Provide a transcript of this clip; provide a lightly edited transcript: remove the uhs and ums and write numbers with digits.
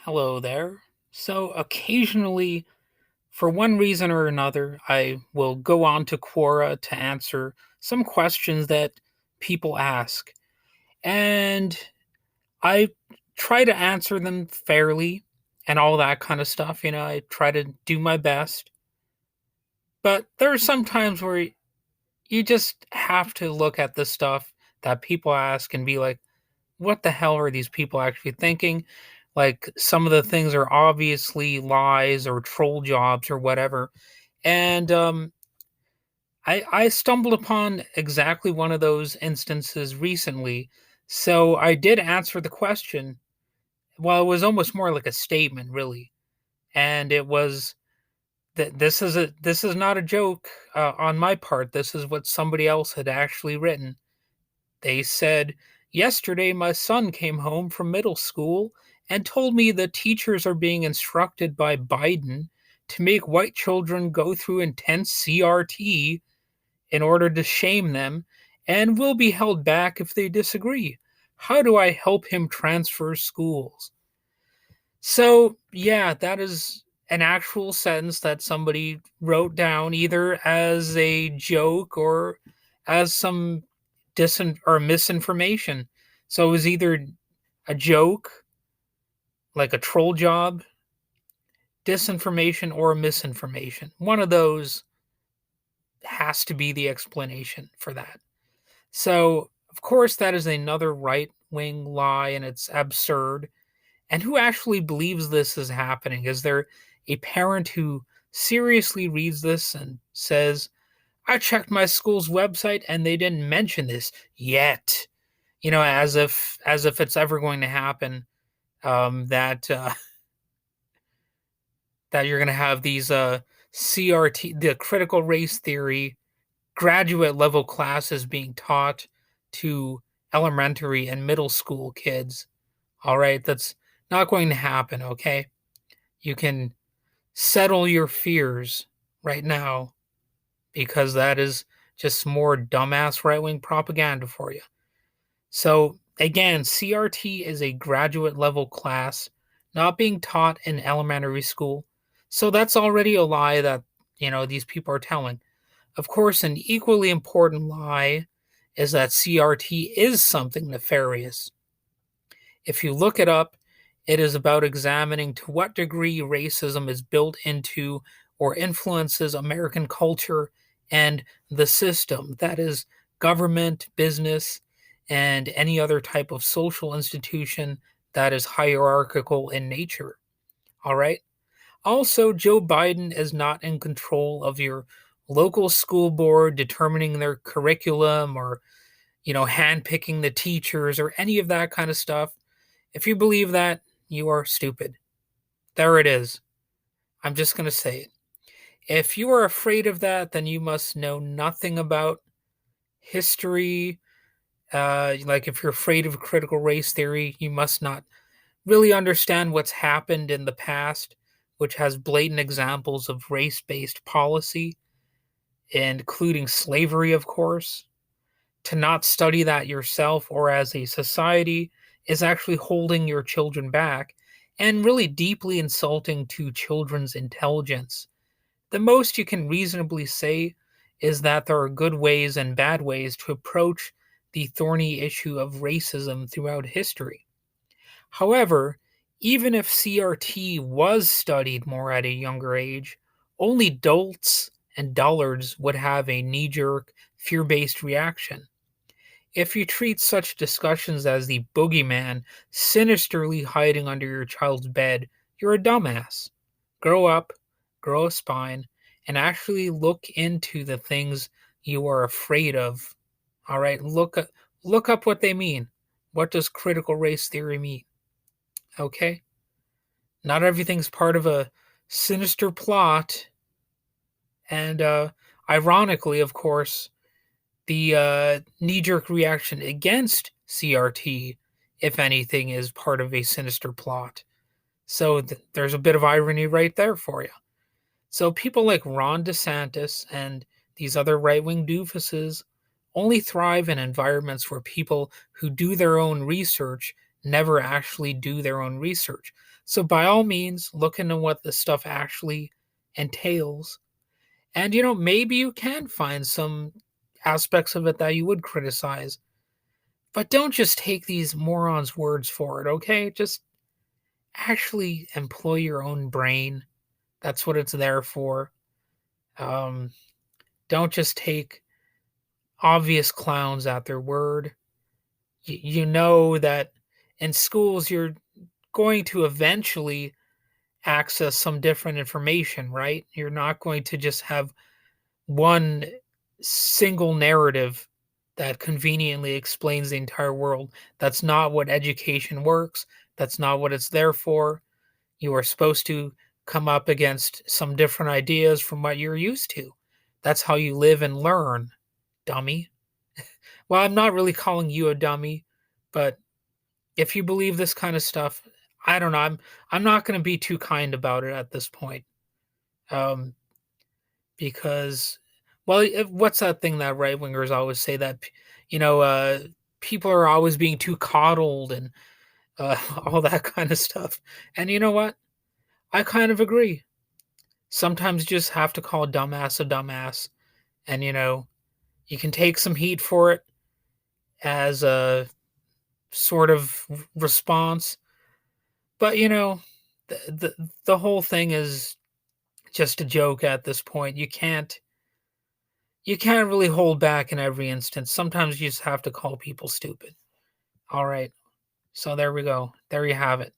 Hello there. So occasionally, for one reason or another, I will go on to Quora to answer some questions that people ask. And I try to answer them fairly and all that kind of stuff. I try to do my best. But there are some times where you just have to look at the stuff that people ask and be like, what the hell are these people actually thinking? Like some of the things are obviously lies or troll jobs or whatever. And I stumbled upon exactly one of those instances recently. So I did answer the question. Well, it was almost more like a statement, really. And it was that this is not a joke on my part. This is what somebody else had actually written. They said, "Yesterday, my son came home from middle school and told me the teachers are being instructed by Biden to make white children go through intense CRT in order to shame them and will be held back if they disagree. How do I help him transfer schools?" So, yeah, that is an actual sentence that somebody wrote down either as a joke or as some or misinformation. So it was either a joke, like a troll job, disinformation, or misinformation. One of those has to be the explanation for that. So, of course, that is another right wing lie and it's absurd. And who actually believes this is happening? Is there a parent who seriously reads this and says, I checked my school's website and they didn't mention this yet? As if it's ever going to happen, that that you're going to have these CRT, the critical race theory, graduate level classes being taught to elementary and middle school kids. All right, that's not going to happen. Okay, you can settle your fears right now because that is just more dumbass right wing propaganda for you. So, again, CRT is a graduate level class not being taught in elementary school. So, that's already a lie that, these people are telling. Of course, an equally important lie is that CRT is something nefarious. If you look it up, it is about examining to what degree racism is built into or influences American culture and the system that is, government, business, and any other type of social institution that is hierarchical in nature. All right. Also, Joe Biden is not in control of your local school board determining their curriculum or, handpicking the teachers or any of that kind of stuff. If you believe that, you are stupid. There it is. I'm just going to say it. If you are afraid of that, then you must know nothing about history. Like if you're afraid of critical race theory, you must not really understand what's happened in the past, which has blatant examples of race based policy, including slavery, of course. To not study that yourself or as a society is actually holding your children back and really deeply insulting to children's intelligence. The most you can reasonably say is that there are good ways and bad ways to approach the thorny issue of racism throughout history. However, even if CRT was studied more at a younger age, only dolts and dullards would have a knee jerk, fear based reaction. If you treat such discussions as the boogeyman sinisterly hiding under your child's bed, you're a dumbass. Grow up, grow a spine, and actually look into the things you are afraid of. All right, look up what they mean. What does critical race theory mean? Okay? Not everything's part of a sinister plot, and ironically, of course, the knee jerk reaction against CRT, if anything, is part of a sinister plot. So there's a bit of irony right there for you. So people like Ron DeSantis and these other right wing doofuses only thrive in environments where people who do their own research never actually do their own research. So by all means, look into what this stuff actually entails. And maybe you can find some aspects of it that you would criticize. But don't just take these morons' words for it, okay? Just actually employ your own brain. That's what it's there for. Um, don't just take obvious clowns at their word. You know that in schools you're going to eventually access some different information, right? You're not going to just have one single narrative that conveniently explains the entire world. That's not what education works. That's not what it's there for. You are supposed to come up against some different ideas from what you're used to. That's how you live and learn, dummy. Well, I'm not really calling you a dummy, but if you believe this kind of stuff, I don't know. I'm not going to be too kind about it at this point. Um, because, well, what's that thing that right wingers always say that, you know, uh, people are always being too coddled and all that kind of stuff. And you know what? I kind of agree. Sometimes you just have to call a dumbass, and you can take some heat for it as a sort of response. But the whole thing is just a joke at this point. You can't really hold back in every instance. Sometimes you just have to call people stupid. All right. So there we go. There you have it.